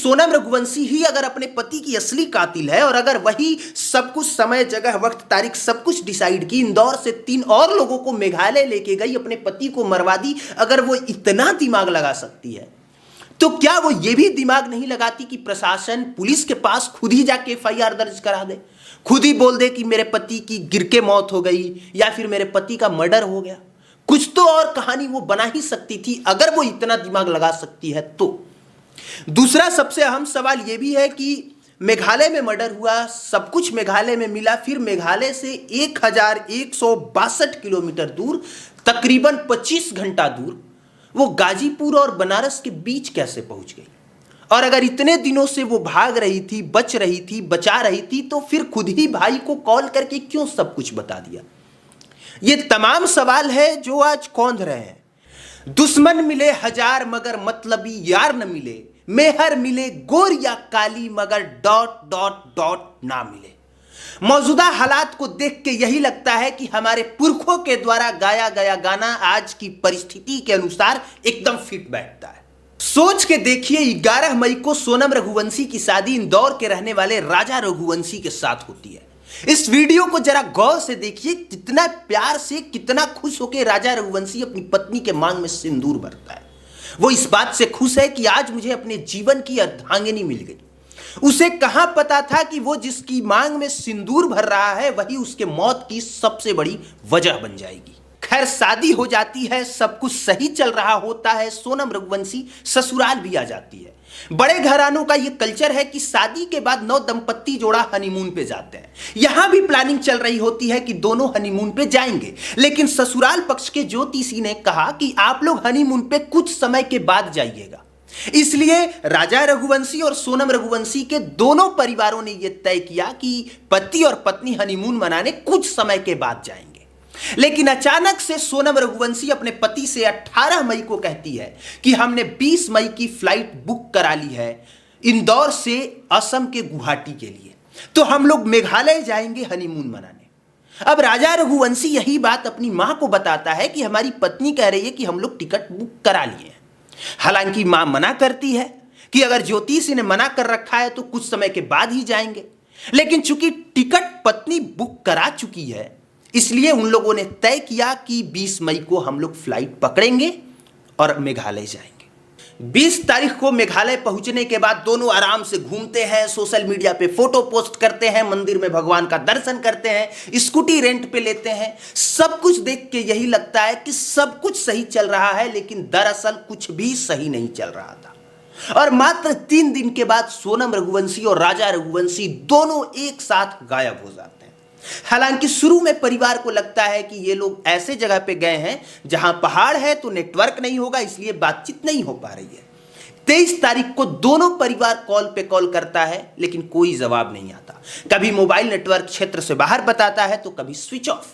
सोनम रघुवंशी ही अगर अपने पति की असली कातिल है और अगर वही सब कुछ समय जगह वक्त तारीख सब कुछ डिसाइड की, इंदौर से 3 और लोगों को मेघालय लेके गई, अपने पति को मरवा दी, अगर वो इतना दिमाग लगा सकती है तो क्या वो ये भी दिमाग नहीं लगाती कि प्रशासन पुलिस के पास खुद ही जाके एफआईआर दर्ज करा दे, खुद ही बोल दे कि मेरे पति की गिर के मौत हो गई या फिर मेरे पति का मर्डर हो गया। कुछ तो और कहानी वो बना ही सकती थी अगर वो इतना दिमाग लगा सकती है तो। दूसरा सबसे अहम सवाल यह भी है कि मेघालय में मर्डर हुआ, सब कुछ मेघालय में मिला, फिर मेघालय से 1162 किलोमीटर दूर, तकरीबन 25 घंटा दूर वो गाजीपुर और बनारस के बीच कैसे पहुंच गई? और अगर इतने दिनों से वो भाग रही थी, बच रही थी, बचा रही थी, तो फिर खुद ही भाई को कॉल करके क्यों सब कुछ बता दिया? ये तमाम सवाल है जो आज कौंध रहे हैं। दुश्मन मिले हजार मगर मतलबी यार न मिले, मेहर मिले गोर या काली मगर डॉट डॉट डॉट ना मिले। मौजूदा हालात को देख के यही लगता है कि हमारे पुरखों के द्वारा गाया गया गाना आज की परिस्थिति के अनुसार एकदम फिट बैठता है। सोच के देखिए, 11 मई को सोनम रघुवंशी की शादी इंदौर के रहने वाले राजा रघुवंशी के साथ होती है। इस वीडियो को जरा गौर से देखिए, कितना प्यार से, कितना खुश होकर राजा रघुवंशी अपनी पत्नी के मांग में सिंदूर भरता है। वो इस बात से खुश है कि आज मुझे अपने जीवन की अर्धांगिनी मिल गई। उसे कहां पता था कि वो जिसकी मांग में सिंदूर भर रहा है वही उसके मौत की सबसे बड़ी वजह बन जाएगी। खैर, शादी हो जाती है, सब कुछ सही चल रहा होता है, सोनम रघुवंशी ससुराल भी आ जाती है। बड़े घरानों का यह कल्चर है कि शादी के बाद नव दंपत्ति जोड़ा हनीमून पे जाते हैं। यहां भी प्लानिंग चल रही होती है कि दोनों हनीमून पे जाएंगे, लेकिन ससुराल पक्ष के ज्योतिषी ने कहा कि आप लोग हनीमून पे कुछ समय के बाद जाइएगा। इसलिए राजा रघुवंशी और सोनम रघुवंशी के दोनों परिवारों ने यह तय किया कि पति और पत्नी हनीमून मनाने कुछ समय के बाद जाएंगे। लेकिन अचानक से सोनम रघुवंशी अपने पति से 18 मई को कहती है कि हमने 20 मई की फ्लाइट बुक करा ली है इंदौर से असम के गुवाहाटी के लिए, तो हम लोग मेघालय जाएंगे हनीमून मनाने। अब राजा रघुवंशी यही बात अपनी मां को बताता है कि हमारी पत्नी कह रही है कि हम लोग टिकट बुक करा लिए हैं। हालांकि मां मना करती है कि अगर ज्योतिषी ने मना कर रखा है तो कुछ समय के बाद ही जाएंगे, लेकिन चूंकि टिकट पत्नी बुक करा चुकी है इसलिए उन लोगों ने तय किया कि 20 मई को हम लोग फ्लाइट पकड़ेंगे और मेघालय जाएंगे। 20 तारीख को मेघालय पहुंचने के बाद दोनों आराम से घूमते हैं, सोशल मीडिया पे फोटो पोस्ट करते हैं, मंदिर में भगवान का दर्शन करते हैं, स्कूटी रेंट पे लेते हैं। सब कुछ देख के यही लगता है कि सब कुछ सही चल रहा है, लेकिन दरअसल कुछ भी सही नहीं चल रहा था। और मात्र 3 दिन के बाद सोनम रघुवंशी और राजा रघुवंशी दोनों एक साथ गायब हो जाते हैं। हालांकि शुरू में परिवार को लगता है कि ये लोग ऐसे जगह पे गए हैं जहां पहाड़ है तो नेटवर्क नहीं होगा, इसलिए बातचीत नहीं हो पा रही है। 23 तारीख को दोनों परिवार कॉल पे कॉल करता है, लेकिन कोई जवाब नहीं आता। कभी मोबाइल नेटवर्क क्षेत्र से बाहर बताता है तो कभी स्विच ऑफ।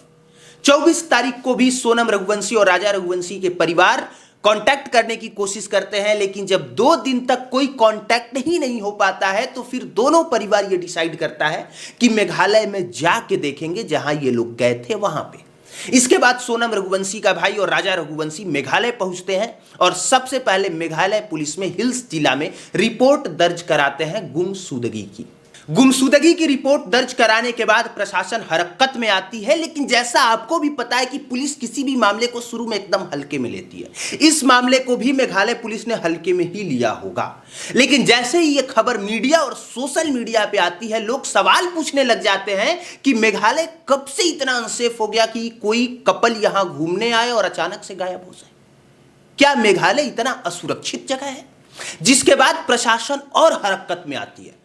24 तारीख को भी सोनम रघुवंशी और राजा रघुवंशी के परिवार कांटेक्ट करने की कोशिश करते हैं, लेकिन जब 2 दिन तक कोई कांटेक्ट ही नहीं हो पाता है तो फिर दोनों परिवार ये डिसाइड करता है कि मेघालय में जाके देखेंगे जहां ये लोग गए थे वहां पे। इसके बाद सोनम रघुवंशी का भाई और राजा रघुवंशी मेघालय पहुंचते हैं और सबसे पहले मेघालय पुलिस में हिल्स जिला में रिपोर्ट दर्ज कराते हैं गुमशुदगी की। गुमशुदगी की रिपोर्ट दर्ज कराने के बाद प्रशासन हरकत में आती है, लेकिन जैसा आपको भी पता है कि पुलिस किसी भी मामले को शुरू में एकदम हल्के में लेती है। इस मामले को भी मेघालय पुलिस ने हल्के में ही लिया होगा, लेकिन जैसे ही यह खबर मीडिया और सोशल मीडिया पे आती है, लोग सवाल पूछने लग जाते हैं कि मेघालय कब से इतना अनसेफ हो गया कि कोई कपल यहां घूमने आए और अचानक से गायब हो जाए। क्या मेघालय इतना असुरक्षित जगह है? जिसके बाद प्रशासन और हरकत में आती है,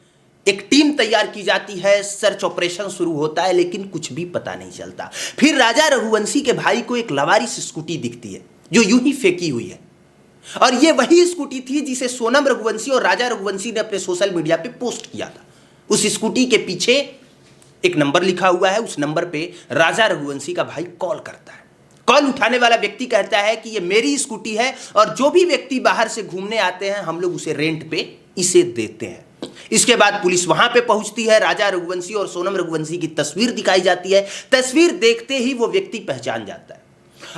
एक टीम तैयार की जाती है, सर्च ऑपरेशन शुरू होता है, लेकिन कुछ भी पता नहीं चलता। फिर राजा रघुवंशी के भाई को एक लवारिस स्कूटी दिखती है जो यूं ही फेंकी हुई है, और यह वही स्कूटी थी जिसे सोनम रघुवंशी और राजा रघुवंशी ने अपने सोशल मीडिया पे पोस्ट किया था। उस स्कूटी के पीछे एक नंबर लिखा हुआ है, उस नंबर पे राजा रघुवंशी का भाई कॉल करता है। कॉल उठाने वाला व्यक्ति कहता है कि यह मेरी स्कूटी है और जो भी व्यक्ति बाहर से घूमने आते हैं हम लोग उसे रेंट पे इसे देते हैं। इसके बाद पुलिस वहां पे पहुंचती है, राजा रघुवंशी और सोनम रघुवंशी की तस्वीर दिखाई जाती है। तस्वीर देखते ही वो व्यक्ति पहचान जाता है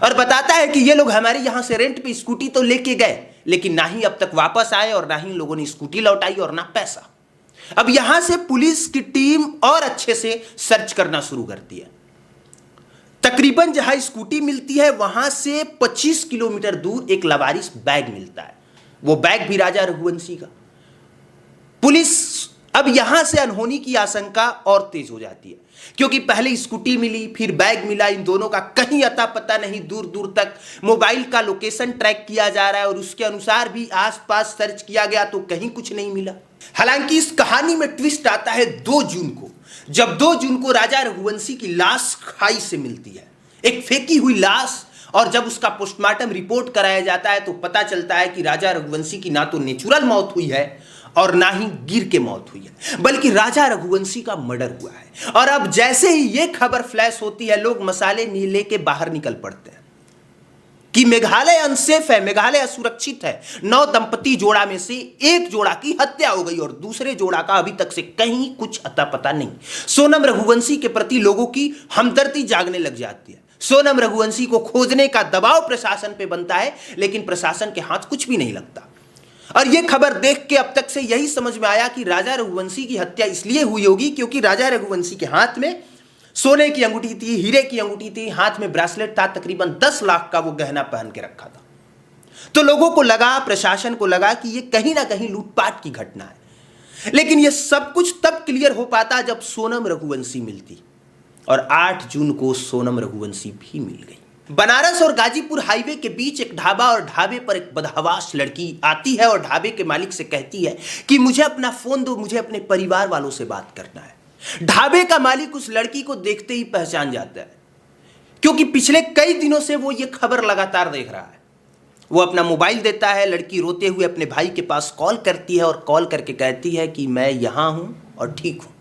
और बताता है कि ये लोग हमारे यहां से रेंट पे स्कूटी तो लेके गए, लेकिन ना ही अब तक वापस आए और ना ही इन लोगों ने स्कूटी लौटाई और ना पैसा। अब यहां से पुलिस की टीम और अच्छे से सर्च करना शुरू करती है। तकरीबन जहां स्कूटी मिलती है वहां से 25 किलोमीटर दूर एक लवारिस बैग मिलता है, वो बैग भी राजा रघुवंशी का। पुलिस अब यहां से अनहोनी की आशंका और तेज हो जाती है, क्योंकि पहले स्कूटी मिली, फिर बैग मिला, इन दोनों का कहीं अता पता नहीं। दूर दूर तक मोबाइल का लोकेशन ट्रैक किया जा रहा है और उसके अनुसार भी आसपास सर्च किया गया तो कहीं कुछ नहीं मिला। हालांकि इस कहानी में ट्विस्ट आता है 2 जून को, जब 2 जून को राजा रघुवंशी की लाश खाई से मिलती है, एक फेंकी हुई लाश। और जब उसका पोस्टमार्टम रिपोर्ट कराया जाता है तो पता चलता है कि राजा रघुवंशी की ना तो नेचुरल मौत हुई है और ना ही गिर के मौत हुई है, बल्कि राजा रघुवंशी का मर्डर हुआ है। और अब जैसे ही यह खबर फ्लैश होती है, लोग मसाले लेके बाहर निकल पड़ते हैं कि मेघालय अनसेफ है, मेघालय असुरक्षित है। 9 दंपति जोड़ा में से एक जोड़ा की हत्या हो गई और दूसरे जोड़ा का अभी तक से कहीं कुछ अता पता नहीं। सोनम रघुवंशी के प्रति लोगों की हमदर्दी जागने लग जाती है। सोनम रघुवंशी को खोजने का दबाव प्रशासन पे बनता है, लेकिन प्रशासन के हाथ कुछ भी नहीं लगता। और यह खबर देख के अब तक से यही समझ में आया कि राजा रघुवंशी की हत्या इसलिए हुई होगी क्योंकि राजा रघुवंशी के हाथ में सोने की अंगूठी थी, हीरे की अंगूठी थी, हाथ में ब्रेसलेट था, तकरीबन 10 लाख का वो गहना पहन के रखा था। तो लोगों को लगा, प्रशासन को लगा कि ये कहीं ना कहीं लूटपाट की घटना है। लेकिन ये सब कुछ तब क्लियर हो पाता जब सोनम रघुवंशी मिलती, और 8 जून को सोनम रघुवंशी भी मिल गई। बनारस और गाजीपुर हाईवे के बीच एक ढाबा, और ढाबे पर एक बदहवास लड़की आती है और ढाबे के मालिक से कहती है कि मुझे अपना फोन दो, मुझे अपने परिवार वालों से बात करना है। ढाबे का मालिक उस लड़की को देखते ही पहचान जाता है, क्योंकि पिछले कई दिनों से वो ये खबर लगातार देख रहा है। वो अपना मोबाइल देता है, लड़की रोते हुए अपने भाई के पास कॉल करती है और कॉल करके कहती है कि मैं यहां हूं और ठीक हूं।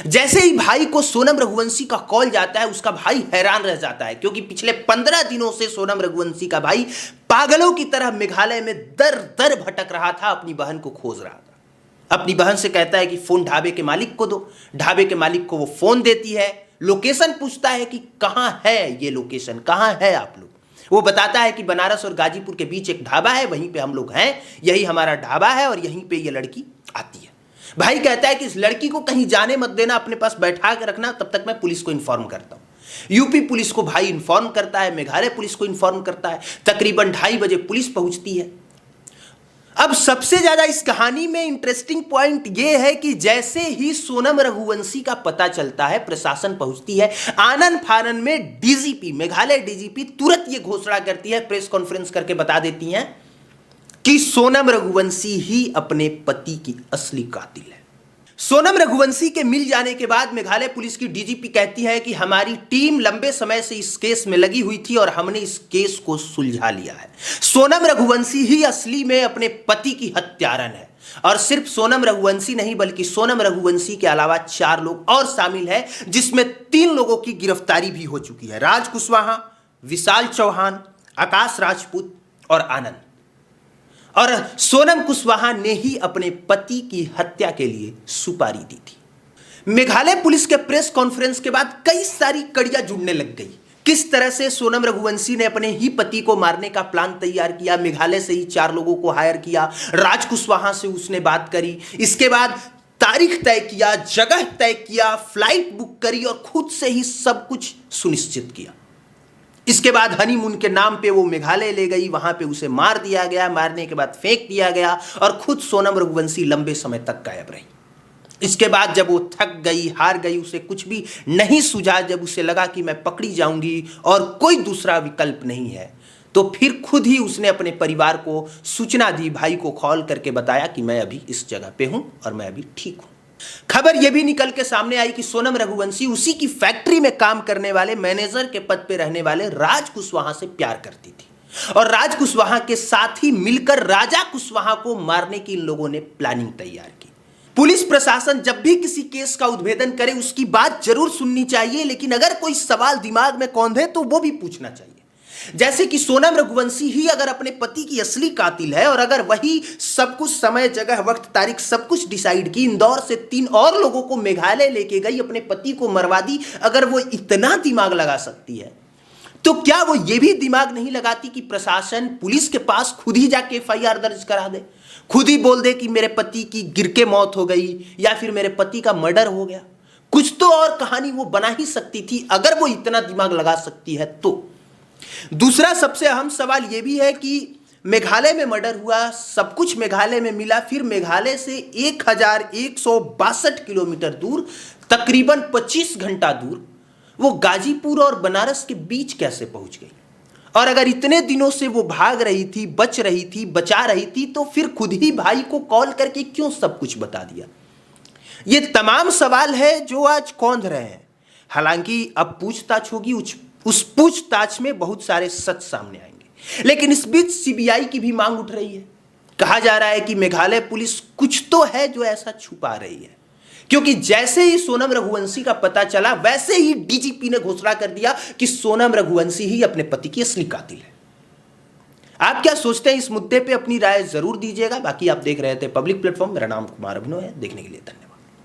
जैसे ही भाई को सोनम रघुवंशी का कॉल जाता है, उसका भाई हैरान रह जाता है, क्योंकि पिछले 15 दिनों से सोनम रघुवंशी का भाई पागलों की तरह मेघालय में दर दर भटक रहा था, अपनी बहन को खोज रहा था। अपनी बहन से कहता है कि फोन ढाबे के मालिक को दो। ढाबे के मालिक को वो फोन देती है, लोकेशन पूछता है कि कहां है ये लोकेशन, कहां है आप लोग। वो बताता है कि बनारस और गाजीपुर के बीच एक ढाबा है, वहीं पे हम लोग हैं, यही हमारा ढाबा है और यहीं पे ये लड़की आती है। भाई कहता है कि इस लड़की को कहीं जाने मत देना, अपने पास बैठा के रखना, तब तक मैं पुलिस को इन्फॉर्म करता हूं। यूपी पुलिस को भाई इन्फॉर्म करता है, मेघालय पुलिस को इन्फॉर्म करता है। तकरीबन 2:30 बजे पुलिस पहुंचती है। अब सबसे ज्यादा इस कहानी में इंटरेस्टिंग पॉइंट यह है कि जैसे ही सोनम रघुवंशी का पता चलता है, प्रशासन पहुंचती है, आनन फानन में डीजीपी, मेघालय डीजीपी तुरंत यह घोषणा करती है, प्रेस कॉन्फ्रेंस करके बता देती हैं कि सोनम रघुवंशी ही अपने पति की असली कातिल है। सोनम रघुवंशी के मिल जाने के बाद मेघालय पुलिस की डीजीपी कहती है कि हमारी टीम लंबे समय से इस केस में लगी हुई थी और हमने इस केस को सुलझा लिया है। सोनम रघुवंशी ही असली में अपने पति की हत्यारन है। और सिर्फ सोनम रघुवंशी नहीं, बल्कि सोनम रघुवंशी के अलावा 4 लोग और शामिल हैं, जिसमें 3 लोगों की गिरफ्तारी भी हो चुकी है। राज कुशवाहा, विशाल चौहान, आकाश राजपूत और आनंद। और सोनम कुशवाहा ने ही अपने पति की हत्या के लिए सुपारी दी थी। मेघालय पुलिस के प्रेस कॉन्फ्रेंस के बाद कई सारी कड़ियां जुड़ने लग गई। किस तरह से सोनम रघुवंशी ने अपने ही पति को मारने का प्लान तैयार किया, मेघालय से ही 4 लोगों को हायर किया, राज कुशवाहा से उसने बात करी, इसके बाद तारीख तय किया, जगह तय किया, फ्लाइट बुक करी और खुद से ही सब कुछ सुनिश्चित किया। इसके बाद हनीमून के नाम पे वो मेघालय ले गई, वहां पे उसे मार दिया गया, मारने के बाद फेंक दिया गया और खुद सोनम रघुवंशी लंबे समय तक गायब रही। इसके बाद जब वो थक गई, हार गई, उसे कुछ भी नहीं सूझा, जब उसे लगा कि मैं पकड़ी जाऊंगी और कोई दूसरा विकल्प नहीं है, तो फिर खुद ही उसने अपने परिवार को सूचना दी, भाई को कॉल करके बताया कि मैं अभी इस जगह पे हूं और मैं अभी ठीक हूं। खबर यह भी निकल के सामने आई कि सोनम रघुवंशी उसी की फैक्ट्री में काम करने वाले, मैनेजर के पद पे रहने वाले राज कुशवाहा से प्यार करती थी और राज कुशवाहा के साथ ही मिलकर राजा कुशवाहा को मारने की इन लोगों ने प्लानिंग तैयार की। पुलिस प्रशासन जब भी किसी केस का उद्भेदन करे उसकी बात जरूर सुननी चाहिए, लेकिन अगर कोई सवाल दिमाग में कौंधे तो वो भी पूछना चाहिए। जैसे कि सोनम रघुवंशी ही अगर अपने पति की असली कातिल है और अगर वही सब कुछ, समय, जगह, वक्त, तारीख सब कुछ डिसाइड की, इंदौर से 3 और लोगों को मेघालय लेके गई, अपने पति को मरवा दी, अगर वो इतना दिमाग लगा सकती है तो क्या वो ये भी दिमाग नहीं लगाती कि प्रशासन पुलिस के पास खुद ही जाके एफआईआर दर्ज करा दे, खुद ही बोल दे कि मेरे पति की गिर के मौत हो गई या फिर मेरे पति का मर्डर हो गया। कुछ तो और कहानी वो बना ही सकती थी अगर वो इतना दिमाग लगा सकती है तो। दूसरा सबसे अहम सवाल ये भी है कि मेघालय में मर्डर हुआ, सब कुछ मेघालय में मिला, फिर मेघालय से 1162 किलोमीटर दूर, तकरीबन 25 घंटा दूर वो गाजीपुर और बनारस के बीच कैसे पहुंच गई? और अगर इतने दिनों से वो भाग रही थी, बच रही थी, बचा रही थी, तो फिर खुद ही भाई को कॉल करके क्यों सब कुछ बता दिया? ये तमाम सवाल है जो आज कौंध रहे हैं। हालांकि अब पूछताछ होगी, उस पूछताछ में बहुत सारे सच सामने आएंगे, लेकिन इस बीच सीबीआई की भी मांग उठ रही है। कहा जा रहा है कि मेघालय पुलिस कुछ तो है जो ऐसा छुपा रही है, क्योंकि जैसे ही सोनम रघुवंशी का पता चला वैसे ही डीजीपी ने घोषणा कर दिया कि सोनम रघुवंशी ही अपने पति की असली कातिल है। आप क्या सोचते हैं इस मुद्दे पे? अपनी राय जरूर दीजिएगा। बाकी आप देख रहे थे पब्लिक प्लेटफॉर्म। मेरा नाम कुमार अभिनव है। देखने के लिए धन्यवाद।